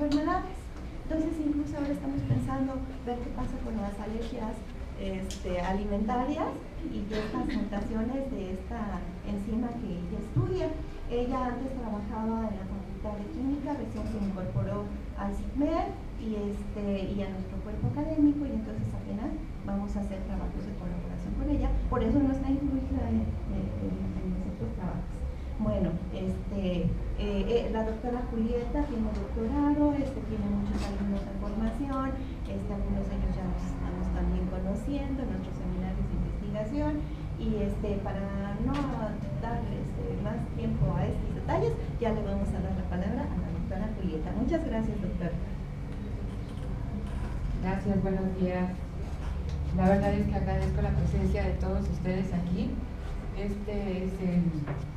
enfermedades. Entonces, incluso ahora estamos pensando ver qué pasa con las alergias alimentarias y de estas mutaciones de esta enzima que ella estudia. Ella antes trabajaba en la Facultad de Química, recién se incorporó al CICMER y a nuestro cuerpo académico, y entonces apenas vamos a hacer trabajos de colaboración con ella, por eso no está incluida en nuestros trabajos. Bueno, la doctora Julieta tiene doctorado, tiene muchos alumnos en formación, algunos de ellos ya nos estamos también conociendo en nuestros seminarios de investigación, y para no dar más tiempo a estos detalles, ya le vamos a dar la palabra a la doctora Julieta. Muchas gracias, doctora. Gracias, buenos días. La verdad es que agradezco la presencia de todos ustedes aquí. Este es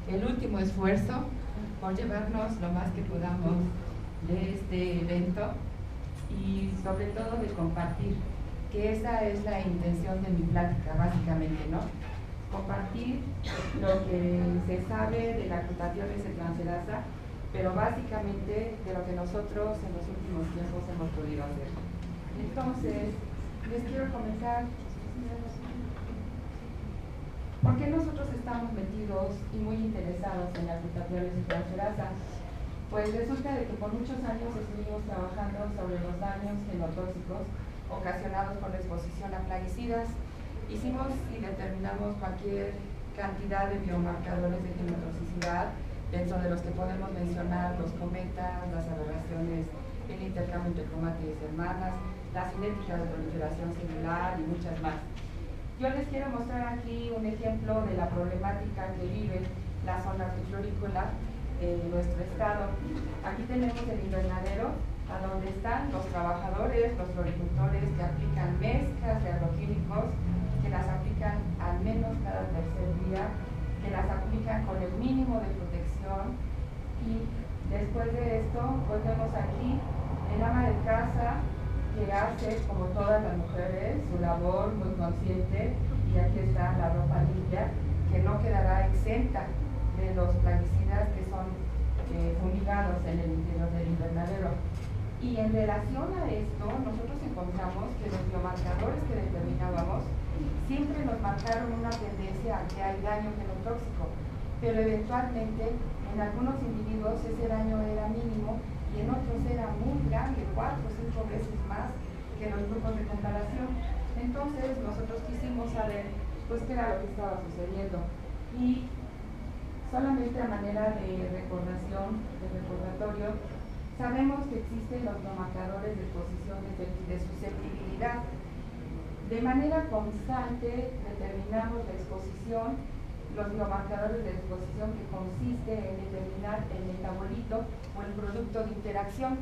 el último esfuerzo por llevarnos lo más que podamos de este evento y sobre todo de compartir, que esa es la intención de mi plática, básicamente, ¿no? Compartir lo que se sabe de la glutatiólisis transferasa, pero básicamente de lo que nosotros en los últimos tiempos hemos podido hacer. Entonces, les quiero comentar por qué nosotros estamos metidos y muy interesados en la glutatiólisis transferasa. Pues resulta de que por muchos años estuvimos trabajando sobre los daños genotóxicos ocasionados por la exposición a plaguicidas. Hicimos y determinamos cualquier cantidad de biomarcadores de genotoxicidad, dentro de los que podemos mencionar los cometas, las aberraciones, el intercambio entre cromátides hermanas, la cinética de proliferación celular y muchas más. Yo les quiero mostrar aquí un ejemplo de la problemática que vive la zona hortiflorícola de nuestro estado. Aquí tenemos el invernadero, a donde están los trabajadores, los floricultores que aplican mezclas de agroquímicos, que las aplican al menos cada tercer día, que las aplican con el mínimo de protección. Y después de esto, pues vemos aquí el ama de casa, que hace, como todas las mujeres, su labor muy consciente, y aquí está la ropa limpia, que no quedará exenta de los plaguicidas que son fumigados en el interior del invernadero. Y en relación a esto, nosotros encontramos que los biomarcadores que determinábamos siempre nos marcaron una tendencia a que hay daño genotóxico, pero eventualmente en algunos individuos ese daño era mínimo y en otros era muy grande, 4 o 5 veces más que los grupos de comparación. Entonces nosotros quisimos saber pues qué era lo que estaba sucediendo, y solamente a manera de recordación, de recordatorio, sabemos que existen los biomarcadores de exposición de susceptibilidad. De manera constante determinamos la exposición, los biomarcadores de exposición, que consiste en determinar el metabolito o el producto de interacción.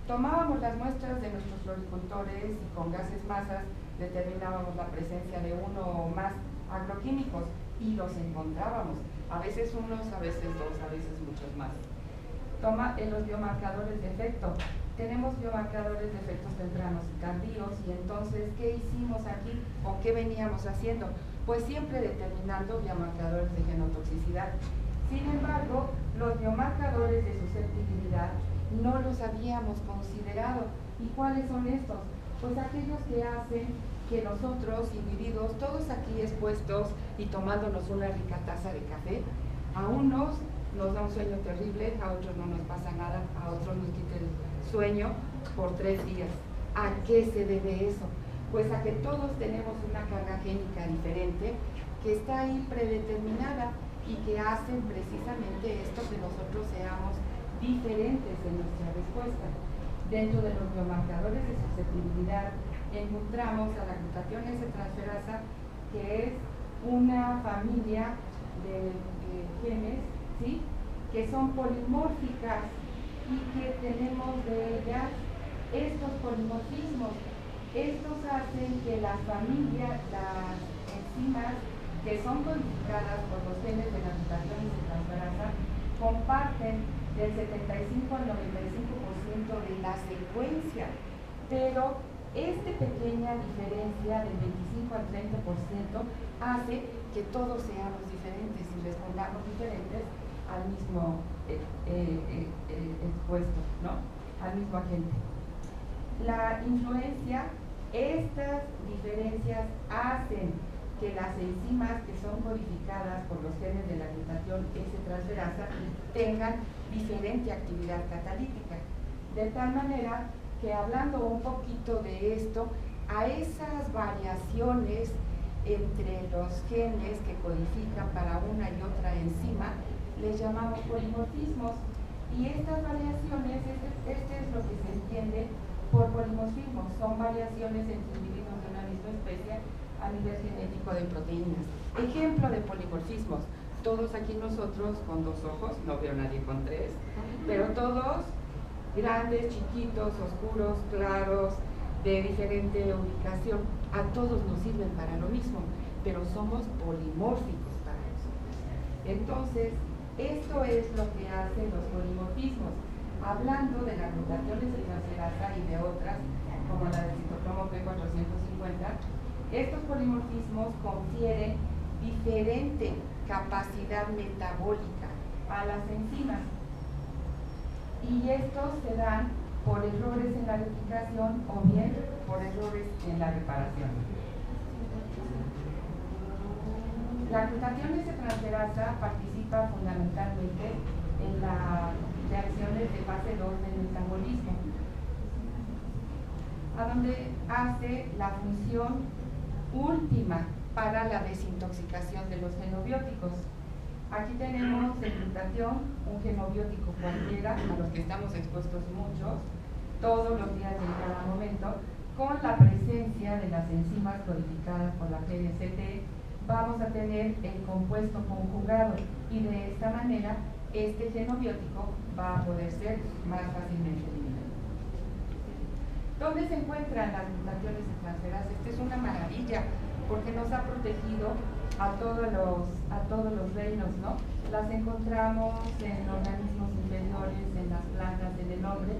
Tomábamos las muestras de nuestros floricultores y con gases masas determinábamos la presencia de uno o más agroquímicos y los encontrábamos, a veces unos, a veces dos, a veces muchos más. En los biomarcadores de efecto, tenemos biomarcadores de efectos tempranos y tardíos, y entonces, ¿qué hicimos aquí o qué veníamos haciendo? Pues siempre determinando biomarcadores de genotoxicidad. Sin embargo, los biomarcadores de susceptibilidad no los habíamos considerado. ¿Y cuáles son estos? Pues aquellos que hacen que nosotros, individuos, todos aquí expuestos y tomándonos una rica taza de café, a unos nos da un sueño terrible, a otros no nos pasa nada, a otros nos quita el sueño por 3 días. ¿A qué se debe eso? Pues a que todos tenemos una carga génica diferente que está ahí predeterminada y que hacen precisamente esto, que nosotros seamos diferentes en nuestra respuesta. Dentro de los biomarcadores de susceptibilidad encontramos a la glutatiólisis transferasa, que es una familia de genes, ¿sí?, que son polimórficas y que tenemos de ellas estos polimorfismos. Estos hacen que las familias, las enzimas que son codificadas por los genes de la glutatiólisis transferasa, comparten del 75 al 95% de la secuencia, pero esta pequeña diferencia del 25 al 30% hace que todos seamos diferentes y respondamos diferentes al mismo expuesto, ¿no? al mismo agente. La influencia, estas diferencias hacen que las enzimas que son codificadas por los genes de la glutatión S-transferasa tengan diferente actividad catalítica. De tal manera que, hablando un poquito de esto, a esas variaciones entre los genes que codifican para una y otra enzima les llamamos polimorfismos. Y estas variaciones, este es lo que se entiende por polimorfismos, son variaciones entre individuos de una misma especie a nivel genético de proteínas. Ejemplo de polimorfismos: todos aquí nosotros con 2 ojos, no veo a nadie con 3, pero todos grandes, chiquitos, oscuros, claros, de diferente ubicación, a todos nos sirven para lo mismo, pero somos polimórficos para eso. Entonces, esto es lo que hacen los polimorfismos. Hablando de la glutatión S-transferasa y de otras, como la del citocromo P450, estos polimorfismos confieren diferente capacidad metabólica a las enzimas, y estos se dan por errores en la replicación o bien por errores en la reparación. La glutatión S-transferasa participa fundamentalmente en las reacciones de fase 2 del metabolismo, a donde hace la función última para la desintoxicación de los genobióticos. Aquí tenemos el glutatión, un genobiótico cualquiera, a los que estamos expuestos muchos, todos los días y en cada momento, con la presencia de las enzimas codificadas por la PDCT, vamos a tener el compuesto conjugado, y de esta manera este genobiótico va a poder ser más fácilmente eliminado. ¿Dónde se encuentran las glutationes S-transferasas? Esta es una maravilla, porque nos ha protegido a todos los reinos, ¿no? Las encontramos en organismos inferiores, en las plantas, en el hombre,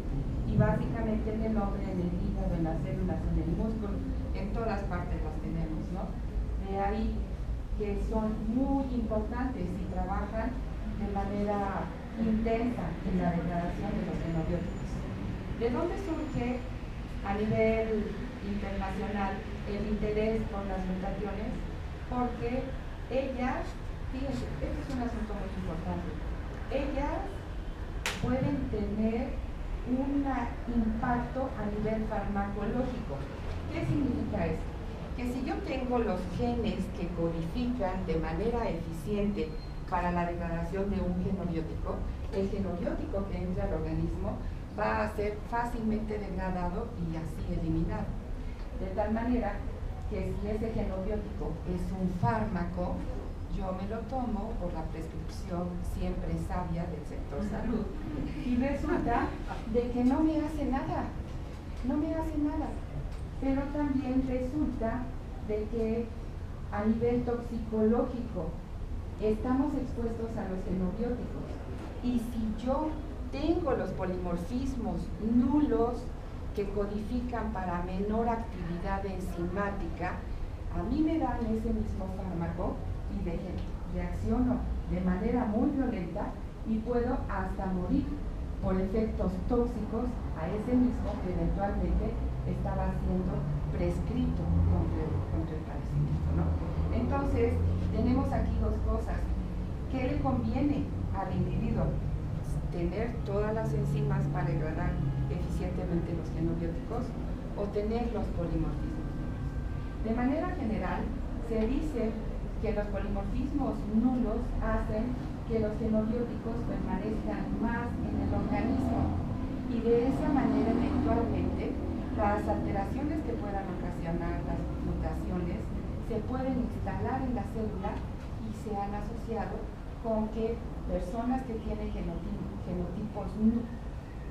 y básicamente en el hombre, en el hígado, en las células, en el músculo, en todas partes las tenemos, ¿no? De ahí que son muy importantes y trabajan de manera intensa en la degradación de los genobióticos. ¿De dónde surge a nivel internacional el interés por las glutationes? Porque ellas, fíjense, este es un asunto muy importante, ellas pueden tener un impacto a nivel farmacológico. ¿Qué significa esto? Que si yo tengo los genes que codifican de manera eficiente para la degradación de un genobiótico, el genobiótico que entra al organismo va a ser fácilmente degradado y así eliminado. De tal manera que si ese genobiótico es un fármaco, yo me lo tomo por la prescripción siempre sabia del sector salud, y resulta de que no me hace nada, pero también resulta de que a nivel toxicológico estamos expuestos a los genobióticos, y si yo tengo los polimorfismos nulos que codifican para menor actividad enzimática, a mí me dan ese mismo fármaco y reacciono de manera muy violenta y puedo hasta morir por efectos tóxicos a ese mismo que eventualmente estaba siendo prescrito contra el padecimiento, ¿no? Entonces, tenemos aquí 2 cosas. ¿Qué le conviene al individuo? Tener todas las enzimas para degradar eficientemente los genobióticos o tener los polimorfismos. De manera general, se dice que los polimorfismos nulos hacen que los genobióticos permanezcan más en el organismo, y de esa manera eventualmente las alteraciones que puedan ocasionar las mutaciones se pueden instalar en la célula, y se han asociado con que personas que tienen genotipos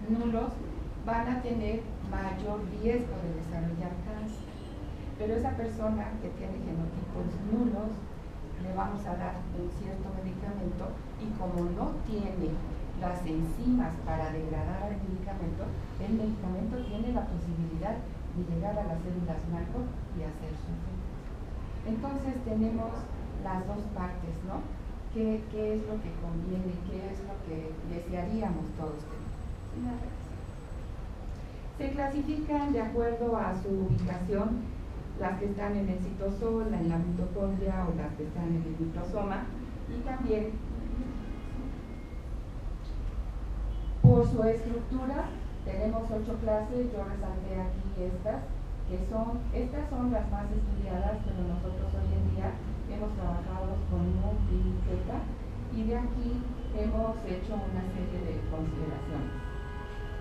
nulos van a tener mayor riesgo de desarrollar cáncer. Pero esa persona que tiene genotipos nulos, le vamos a dar un cierto medicamento, y como no tiene las enzimas para degradar el medicamento tiene la posibilidad de llegar a las células macro y hacer su efecto. Entonces tenemos las 2 partes, ¿no? ¿Qué es lo que conviene? ¿Qué es lo que desearíamos todos tener? Se clasifican de acuerdo a su ubicación, las que están en el citosol, en la mitocondria o las que están en el microsoma, y también por su estructura. Tenemos 8 clases, yo resalté aquí estas son las más estudiadas, pero nosotros hoy en día hemos trabajado con MUC y Z, y de aquí hemos hecho una serie de consideraciones.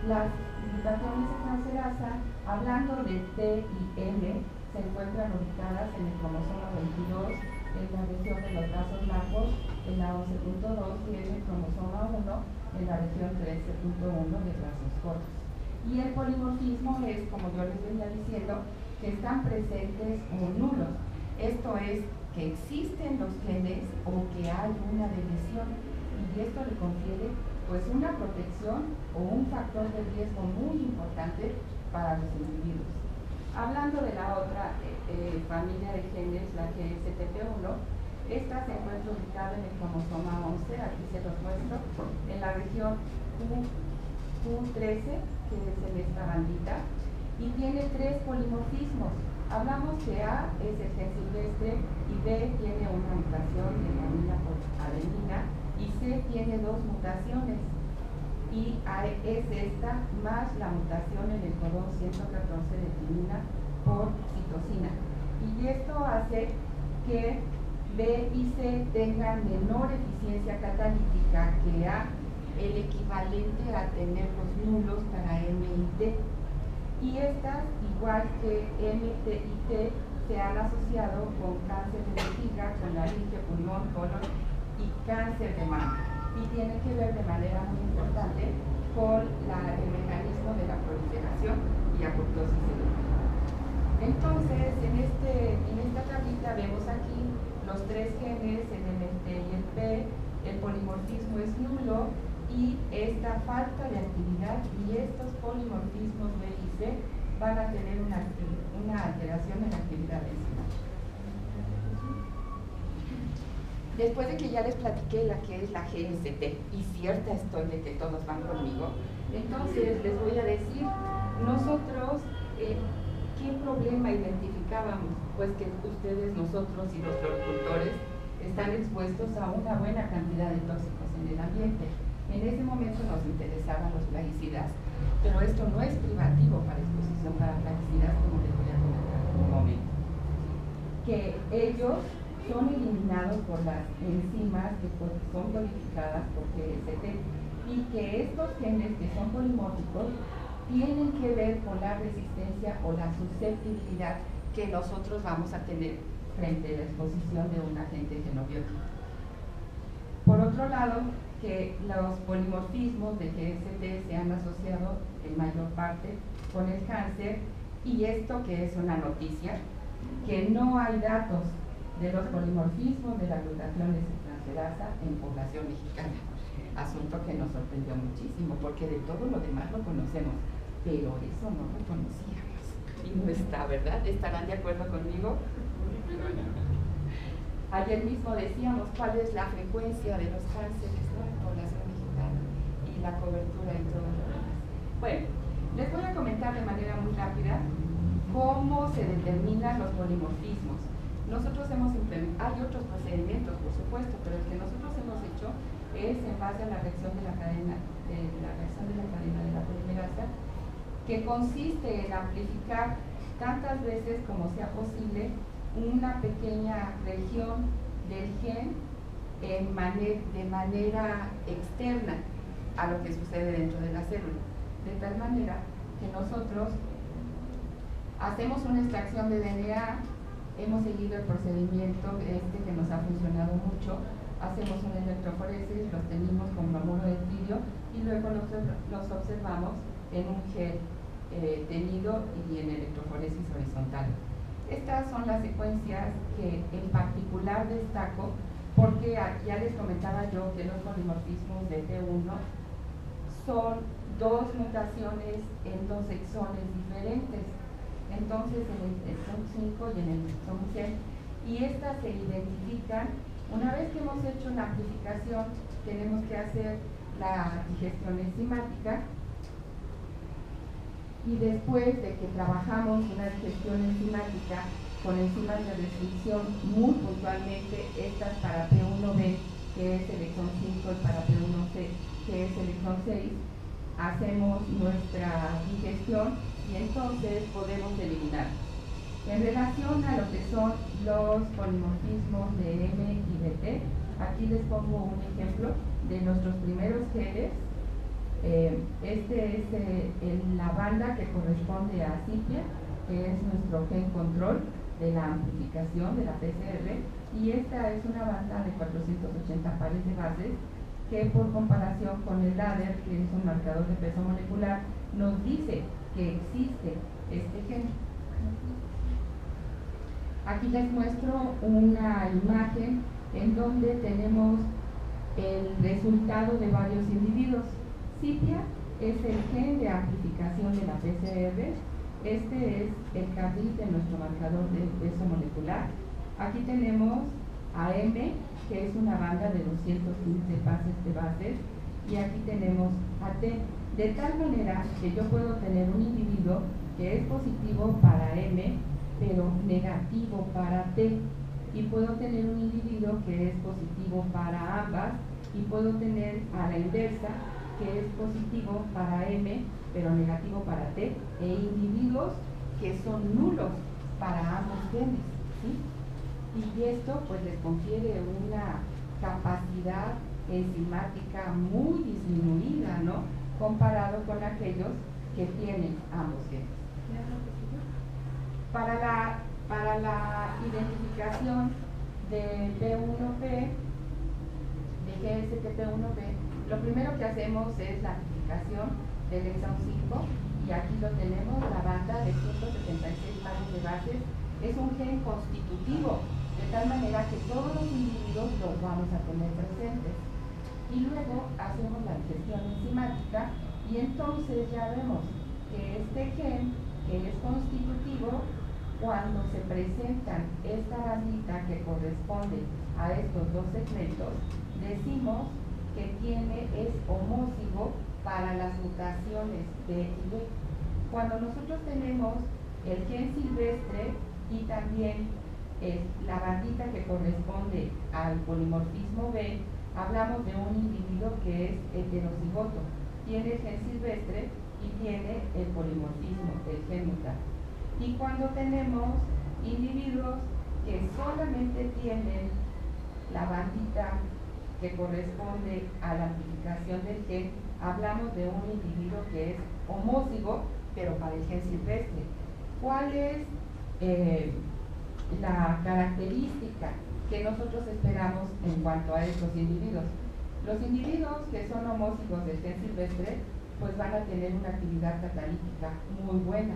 Las mutaciones de transferasa, hablando de T y M, se encuentran ubicadas en el cromosoma 22, en la región de los brazos largos, en la 11.2, y en el cromosoma 1, en la región 13.1 de brazos cortos. Y el polimorfismo es, como yo les venía diciendo, que están presentes o nulos. Esto es, que existen los genes o que hay una deleción, y esto le confiere pues una protección o un factor de riesgo muy importante para los individuos. Hablando de la otra familia de genes, la GSTP1, esta se encuentra ubicada en el cromosoma 11, aquí se los muestro, en la región Q13, que es en esta bandita, y tiene 3 polimorfismos. Hablamos que A es el gen silvestre, y B tiene una mutación de guanina por adenina, y C tiene 2 mutaciones, y A es esta más la mutación en el codón 114 de timina por citosina. Y esto hace que B y C tengan menor eficiencia catalítica que A, el equivalente a tener los nulos para M y T. Y estas, igual que M, T y T, se han asociado con cáncer de vejiga, con laringe, pulmón, colon y cáncer de mama. Y tiene que ver de manera muy importante con el mecanismo de la proliferación y apoptosis celular. Entonces, en esta tablita vemos aquí los 3 genes, el MT y el P, el polimorfismo es nulo, y esta falta de actividad y estos polimorfismos B y C van a tener una alteración en la actividad enzimática. Después de que ya les platiqué la que es la GST, y cierta estoy de que todos van conmigo, entonces les voy a decir, nosotros, ¿qué problema identificábamos? Pues que ustedes, nosotros y los floricultores están expuestos a una buena cantidad de tóxicos en el ambiente. En ese momento nos interesaban los plaguicidas, pero esto no es privativo para exposición para plaguicidas, como les voy a comentar en un momento. Que ellos son eliminados por las enzimas que son codificadas por GST, y que estos genes que son polimórficos tienen que ver con la resistencia o la susceptibilidad que nosotros vamos a tener frente a la exposición de un agente genobiótico. Por otro lado, que los polimorfismos de GST se han asociado en mayor parte con el cáncer, y esto que es una noticia, que no hay datos de los polimorfismos de la glutatión transferasa en población mexicana. Asunto que nos sorprendió muchísimo, porque de todo lo demás lo conocemos, pero eso no lo conocíamos. Y no está, ¿verdad? ¿Estarán de acuerdo conmigo? Ayer mismo decíamos cuál es la frecuencia de los cánceres, ¿no?, en población mexicana, y la cobertura en todo lo demás. Bueno, les voy a comentar de manera muy rápida cómo se determinan los polimorfismos. Nosotros hemos implementado, hay otros procedimientos, por supuesto, pero el que nosotros hemos hecho es en base a la reacción de la cadena de la polimerasa, que consiste en amplificar tantas veces como sea posible una pequeña región del gen de manera externa a lo que sucede dentro de la célula, de tal manera que nosotros hacemos una extracción de DNA. Hemos seguido el procedimiento que nos ha funcionado mucho. Hacemos una electroforesis, los tenemos con bromuro de tirio, y luego los observamos en un gel tenido y en electroforesis horizontal. Estas son las secuencias que en particular destaco, porque ya les comentaba yo que los polimorfismos de T1 son 2 mutaciones en 2 exones diferentes. Entonces, en el exón 5 y en el exón 100, y estas se identifican. Una vez que hemos hecho una amplificación, tenemos que hacer la digestión enzimática, Y después de que trabajamos una digestión enzimática con enzimas de restricción muy puntualmente, estas para P1B, que es el exón 5, y para P1C, que es el exón 6, hacemos nuestra digestión y entonces podemos eliminar. En relación a lo que son los polimorfismos de M y de T, aquí les pongo un ejemplo de nuestros primeros genes. Este es la banda que corresponde a CIPIA, que es nuestro gen control de la amplificación de la PCR, y esta es una banda de 480 pares de bases que, por comparación con el LADER, que es un marcador de peso molecular, nos dice que existe este gen. Aquí les muestro una imagen en donde tenemos el resultado de varios individuos. CIPIA es el gen de amplificación de la PCR. Este es el carril de nuestro marcador de peso molecular. Aquí tenemos a M, que es una banda de 215 pares de bases, y aquí tenemos a T, de tal manera que yo puedo tener un individuo que es positivo para M, pero negativo para T, y puedo tener un individuo que es positivo para ambas, y puedo tener a la inversa, que es positivo para M, pero negativo para T, e individuos que son nulos para ambos genes, ¿sí? Y esto pues les confiere una capacidad enzimática muy disminuida, ¿no?, comparado con aquellos que tienen ambos genes. Para la identificación de P1P, de GSPP1P, lo primero que hacemos es la amplificación del exón 5, y aquí lo tenemos, la banda de 176 pares de bases. Es un gen constitutivo, de tal manera que todos los individuos los vamos a tener presentes. Y luego hacemos la digestión enzimática, y entonces ya vemos que este gen, que es constitutivo, cuando se presentan esta bandita que corresponde a estos dos segmentos, decimos que es homózigo para las mutaciones D y B. Cuando nosotros tenemos el gen silvestre y también la bandita que corresponde al polimorfismo B, hablamos de un individuo que es heterocigoto, tiene el gen silvestre y tiene el polimorfismo, el gen mutado. Y cuando tenemos individuos que solamente tienen la bandita que corresponde a la amplificación del gen, hablamos de un individuo que es homózigo, pero para el gen silvestre. ¿Cuál es la característica que nosotros esperamos en cuanto a estos individuos? Los individuos que son homózigos del gen silvestre pues van a tener una actividad catalítica muy buena.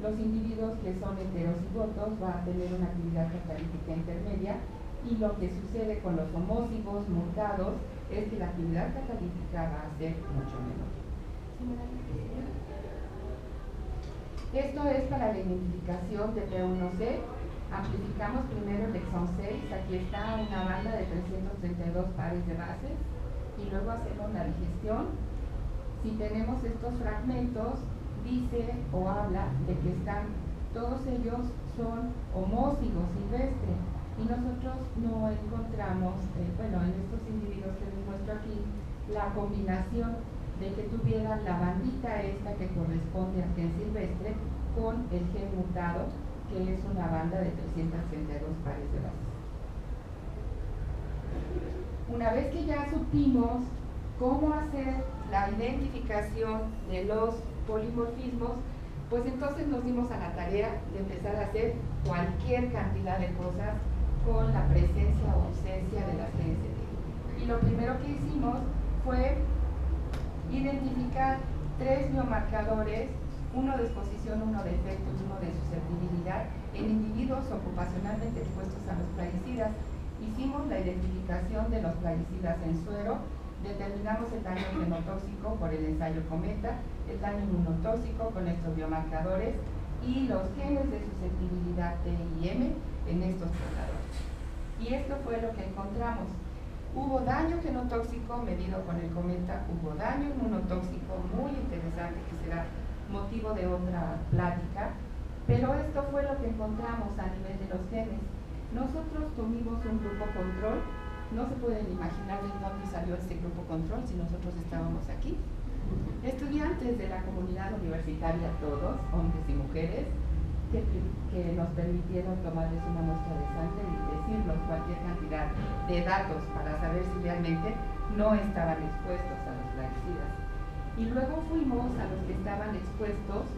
Los individuos que son heterocigotos van a tener una actividad catalítica intermedia, y lo que sucede con los homózigos mutados es que la actividad catalítica va a ser mucho menor. Esto es para la identificación de P1C. Amplificamos primero el exón 6, aquí está una banda de 332 pares de bases, y luego hacemos la digestión. Si tenemos estos fragmentos, dice o habla de que todos ellos son homózigos silvestre, y nosotros no encontramos, en estos individuos que les muestro aquí, la combinación de que tuvieran la bandita esta que corresponde al gen silvestre con el gen mutado, que es una banda de 332 pares de bases. Una vez que ya supimos cómo hacer la identificación de los polimorfismos, pues entonces nos dimos a la tarea de empezar a hacer cualquier cantidad de cosas con la presencia o ausencia de las GST. Y lo primero que hicimos fue identificar 3 biomarcadores, uno de exposición, uno de efecto y uno de susceptibilidad, en individuos ocupacionalmente expuestos a los plaguicidas. Hicimos la identificación de los plaguicidas en suero, determinamos el daño genotóxico por el ensayo Cometa, el daño inmunotóxico con estos biomarcadores y los genes de susceptibilidad T y M en estos tratadores. Y esto fue lo que encontramos. Hubo daño genotóxico medido con el Cometa, hubo daño inmunotóxico muy interesante, que será motivo de otra plática, pero esto fue lo que encontramos a nivel de los genes. Nosotros tuvimos un grupo control, no se pueden imaginar de dónde salió este grupo control si nosotros estábamos aquí. Estudiantes de la comunidad universitaria, todos, hombres y mujeres, que nos permitieron tomarles una muestra de sangre y decirnos cualquier cantidad de datos para saber si realmente no estaban expuestos a los plaguicidas. Y luego fuimos a los que estaban expuestos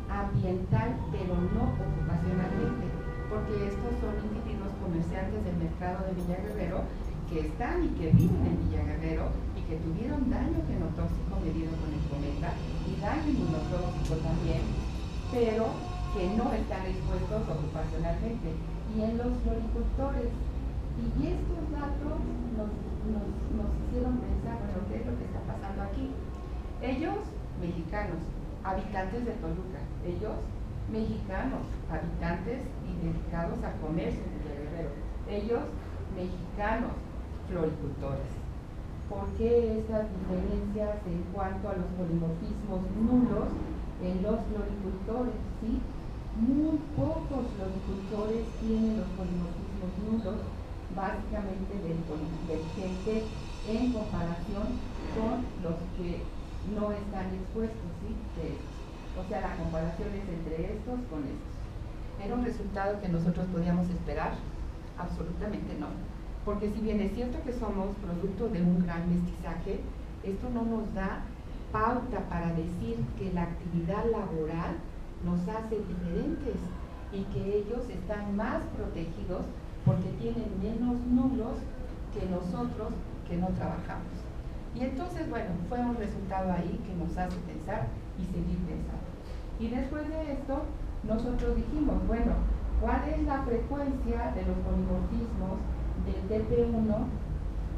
ambiental, pero no ocupacionalmente, porque estos son individuos comerciantes del mercado de Villa Guerrero que están y que viven en Villa Guerrero y que tuvieron daño genotóxico medido con el cometa y daño inmunotóxico también, pero que no están expuestos ocupacionalmente. Y en los floricultores, y estos datos nos hicieron pensar, bueno, ¿qué es lo que está pasando aquí? Ellos, mexicanos, habitantes de Toluca, ellos, mexicanos, habitantes y dedicados al comercio en Villa Guerrero, ellos, mexicanos, floricultores. ¿Por qué estas diferencias en cuanto a los polimorfismos nulos en los floricultores? ¿Sí? Muy pocos floricultores tienen los polimorfismos nulos, básicamente del gente en comparación con los que no están expuestos, ¿sí? O sea, la comparación es entre estos con estos. ¿Era un resultado que nosotros podíamos esperar? Absolutamente no. Porque si bien es cierto que somos producto de un gran mestizaje, esto no nos da pauta para decir que la actividad laboral nos hace diferentes y que ellos están más protegidos porque tienen menos nulos que nosotros que no trabajamos. Y entonces, bueno, fue un resultado ahí que nos hace pensar y seguir pensando. Y después de esto, nosotros dijimos, bueno, ¿cuál es la frecuencia de los polimorfismos del TP1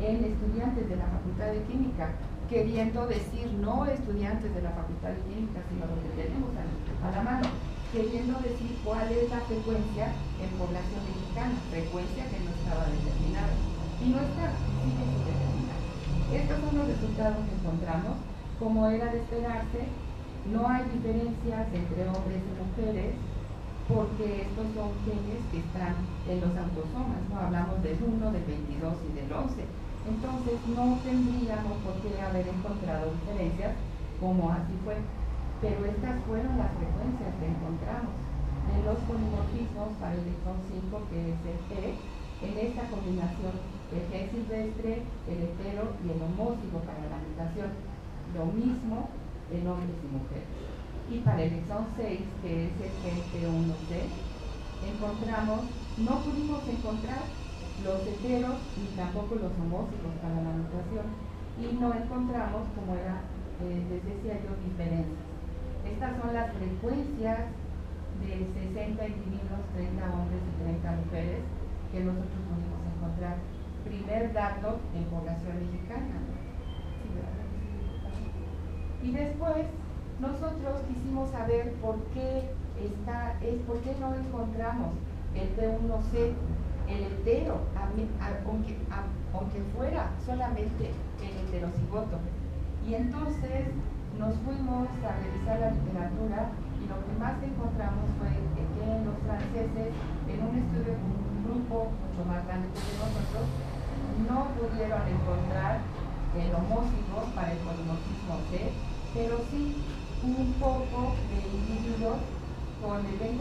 en estudiantes de la Facultad de Química? Queriendo decir no estudiantes de la Facultad de Química, sino lo que tenemos a la mano, queriendo decir cuál es la frecuencia en población mexicana, frecuencia que no estaba determinada. Y no está, sigue sin determinar. Estos son los resultados que encontramos. Como era de esperarse, no hay diferencias entre hombres y mujeres, porque estos son genes que están en los autosomas, ¿no? Hablamos del 1, del 22 y del 11. Entonces no tendríamos por qué haber encontrado diferencias como así fue. Pero estas fueron las frecuencias que encontramos de los polimorfismos para el exón 5, que es el T, en esta combinación, el gen silvestre, el hetero y el homósigo para la mutación. Lo mismo en hombres y mujeres. Y para el exón 6, que es el gen T1C, no pudimos encontrar los heteros ni tampoco los homósigos para la mutación, y no encontramos, como era, les decía yo, diferencias. Estas son las frecuencias de 60 individuos, 30 hombres y 30 mujeres que nosotros pudimos encontrar. Primer dato en población mexicana. Sí, ¿verdad? Y después nosotros quisimos saber por qué no encontramos el T1C, el hetero, aunque fuera solamente el heterocigoto. Y entonces nos fuimos a revisar la literatura y lo que más encontramos fue que los franceses, en un estudio con un grupo mucho más grande que nosotros, no pudieron encontrar el homósigo para el polimorfismo C, pero sí un poco de individuos con el 20%,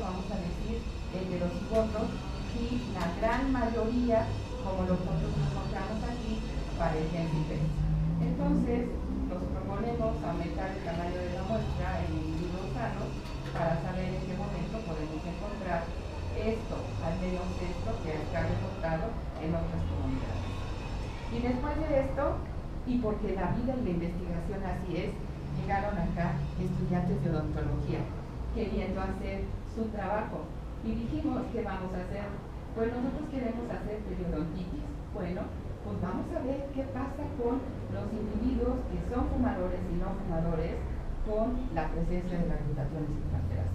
vamos a decir, heterocigotos, y la gran mayoría, como nosotros encontramos aquí, para el gen silvestre. Entonces, nos proponemos aumentar el tamaño de la muestra en individuos sanos para saber en qué momento podemos encontrar esto, al menos esto que está reportado en otras comunidades. Y después de esto, y porque la vida y la investigación así es, llegaron acá estudiantes de odontología queriendo hacer su trabajo. Y dijimos, ¿qué vamos a hacer? Pues nosotros queremos hacer periodontitis. Bueno, pues vamos a ver qué pasa con los individuos que son fumadores y no fumadores con la presencia de la glutatión extranjeras.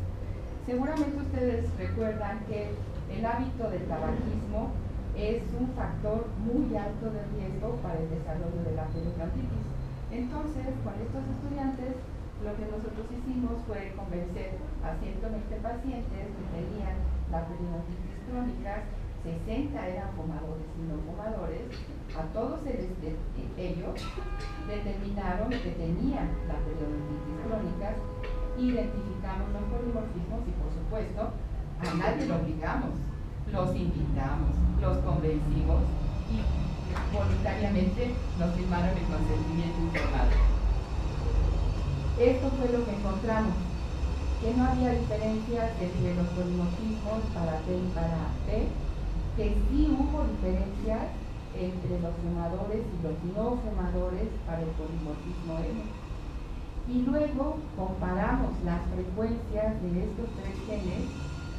Seguramente ustedes recuerdan que el hábito del tabaquismo es un factor muy alto de riesgo para el desarrollo de la periodontitis. Entonces, con estos estudiantes lo que nosotros hicimos fue convencer a 120 pacientes que tenían la periodontitis crónica, 60 eran fumadores y no fumadores, a todos ellos determinaron que tenían la periodontitis crónica, identificamos los polimorfismos y por supuesto a nadie lo obligamos, los invitamos, los convencimos y voluntariamente nos firmaron el consentimiento informado. Esto fue lo que encontramos, que no había diferencias entre los polimorfismos para T y para P, que sí hubo diferencias entre los fumadores y los no fumadores para el polimorfismo M. Y luego comparamos las frecuencias de estos tres genes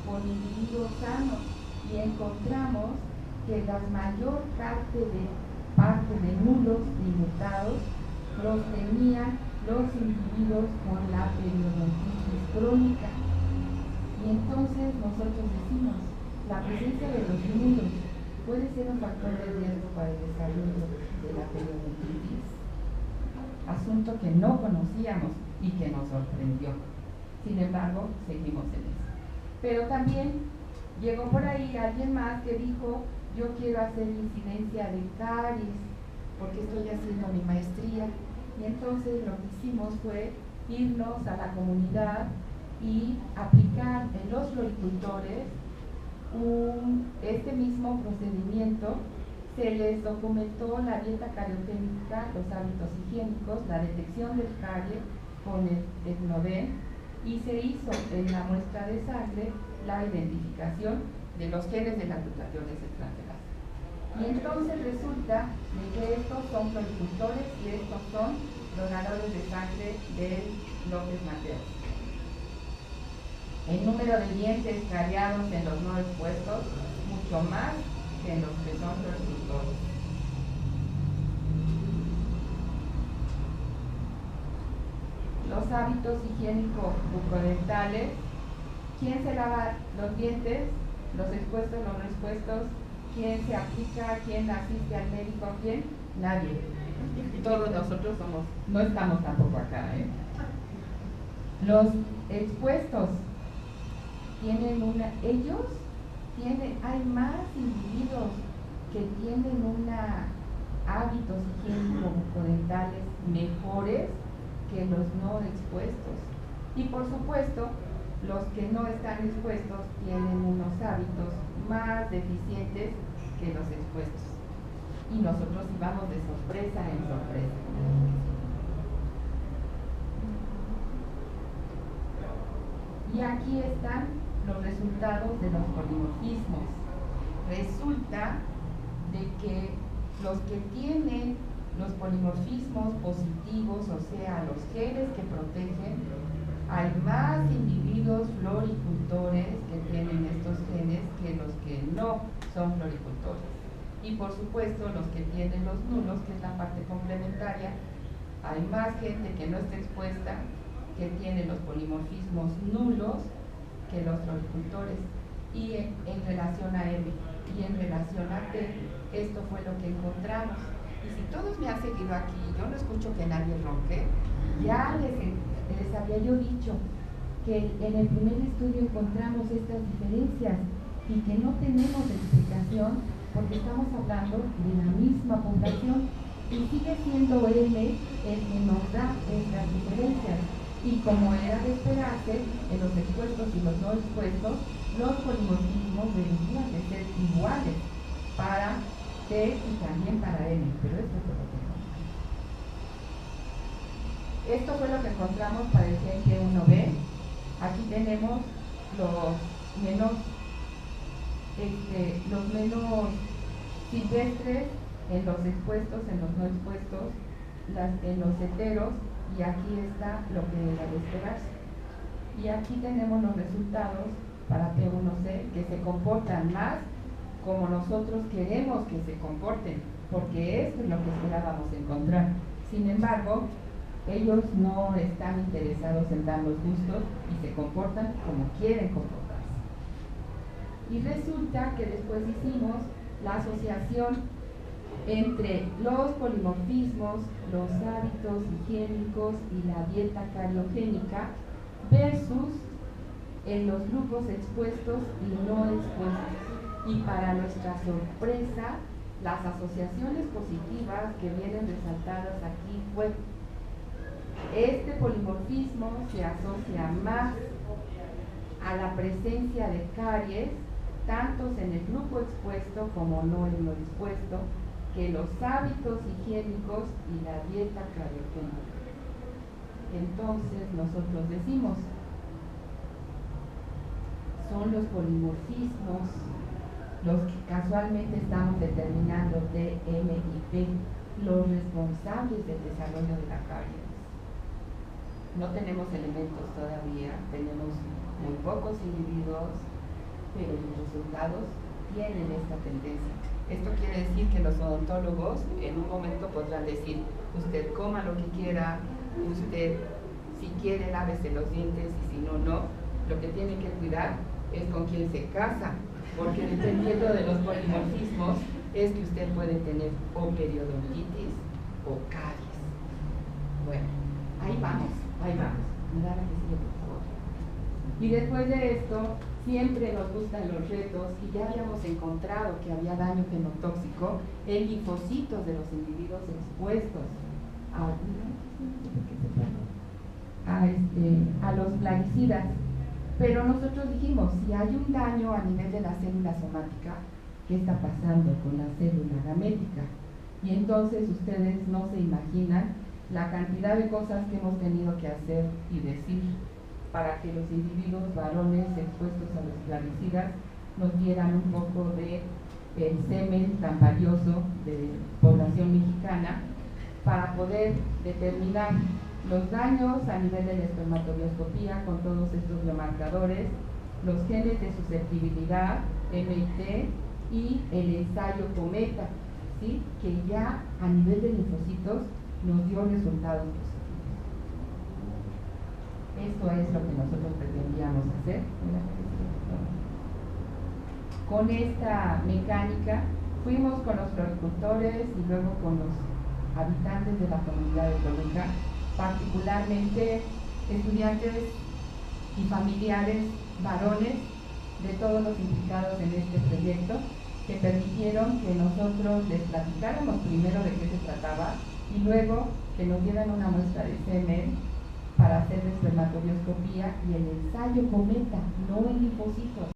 con individuos sanos y encontramos que la mayor parte de nulos y mutados los tenían los individuos con la periodontitis crónica. Y entonces nosotros decimos, la presencia de los nulos puede ser un factor de riesgo para el desarrollo de la periodontitis, asunto que no conocíamos y que nos sorprendió. Sin embargo, seguimos en eso. Pero también llegó por ahí alguien más que dijo, yo quiero hacer incidencia de caries porque estoy haciendo mi maestría. Y entonces lo que hicimos fue irnos a la comunidad y aplicar en los floricultores este mismo procedimiento. Se les documentó la dieta cariogénica, los hábitos higiénicos, la detección del carie con el Tecnoden y se hizo en la muestra de sangre la identificación de los genes de las mutaciones extranjeras. Y entonces resulta de que estos son floricultores y estos son donadores de sangre del López Mateos. El número de dientes cariados en los no expuestos, mucho más que en los que son floricultores. Los hábitos higiénicos bucodentales, ¿quién se lava los dientes? Los expuestos, los no expuestos. ¿Quién se aplica? ¿Quién asiste al médico? ¿Quién? Nadie. Todos nosotros no estamos tampoco acá, ¿eh? Los expuestos hay más individuos que tienen hábitos higiénicos bucodentales mejores que los no expuestos. Y por supuesto, los que no están expuestos tienen unos hábitos más deficientes que los expuestos. Y nosotros íbamos de sorpresa en sorpresa. Y aquí están los resultados de los polimorfismos. Resulta de que los que tienen los polimorfismos positivos, o sea, los genes que protegen, hay más individuos floricultores que tienen estos genes que los que no son floricultores. Y por supuesto, los que tienen los nulos, que es la parte complementaria, hay más gente que no está expuesta que tiene los polimorfismos nulos que los floricultores. Y en relación a M y en relación a T, esto fue lo que encontramos. Y si todos me han seguido aquí, yo no escucho que nadie ronque, ya les había yo dicho que en el primer estudio encontramos estas diferencias y que no tenemos explicación porque estamos hablando de la misma población y sigue siendo M el que nos da estas diferencias. Y como era de esperarse, en los expuestos y los no expuestos, los polimorfismos deberían de ser iguales para T y también para M, pero esto fue lo que encontramos. Esto fue lo que encontramos para el gen G1B. Aquí tenemos los menos silvestres en los expuestos, en los no expuestos, en los heteros, y aquí está lo que era de esperarse. Y aquí tenemos los resultados para P1C que se comportan más como nosotros queremos que se comporten, porque esto es lo que esperábamos encontrar. Sin embargo, ellos no están interesados en dar los gustos y se comportan como quieren comportarse. Y resulta que después hicimos la asociación entre los polimorfismos, los hábitos higiénicos y la dieta cariogénica versus en los grupos expuestos y no expuestos. Y para nuestra sorpresa, las asociaciones positivas que vienen resaltadas aquí fue: este polimorfismo se asocia más a la presencia de caries, tanto en el grupo expuesto como no en lo expuesto, que los hábitos higiénicos y la dieta cariogénica. Entonces nosotros decimos, son los polimorfismos los que casualmente estamos determinando D, M y P, los responsables del desarrollo de la caries. No tenemos elementos todavía, tenemos muy pocos individuos, pero los resultados tienen esta tendencia. Esto quiere decir que los odontólogos en un momento podrán decir: usted coma lo que quiera, usted si quiere lávese los dientes y si no, no. Lo que tiene que cuidar es con quién se casa, porque dependiendo de los polimorfismos es que usted puede tener o periodontitis o caries. Bueno, ahí vamos. Mira la que sigue, por favor. Y después de esto, siempre nos gustan los retos, y ya habíamos encontrado que había daño genotóxico en linfocitos de los individuos expuestos a los plaguicidas. Pero nosotros dijimos, si hay un daño a nivel de la célula somática, ¿qué está pasando con la célula gamética? Y entonces ustedes no se imaginan la cantidad de cosas que hemos tenido que hacer y decir para que los individuos varones expuestos a los plaguicidas nos dieran un poco de el semen tan valioso de población mexicana, para poder determinar los daños a nivel de la espermatobioscopía con todos estos biomarcadores, los genes de susceptibilidad, MIT, y el ensayo Cometa, ¿sí?, que ya a nivel de linfocitos nos dio resultados positivos. Esto es lo que nosotros pretendíamos hacer. Con esta mecánica fuimos con los floricultores y luego con los habitantes de la comunidad de Toluca, particularmente estudiantes y familiares varones de todos los implicados en este proyecto, que permitieron que nosotros les platicáramos primero de qué se trataba y luego que nos dieran una muestra de semen para hacer la espermatobioscopía y el ensayo Cometa, no en linfocitos.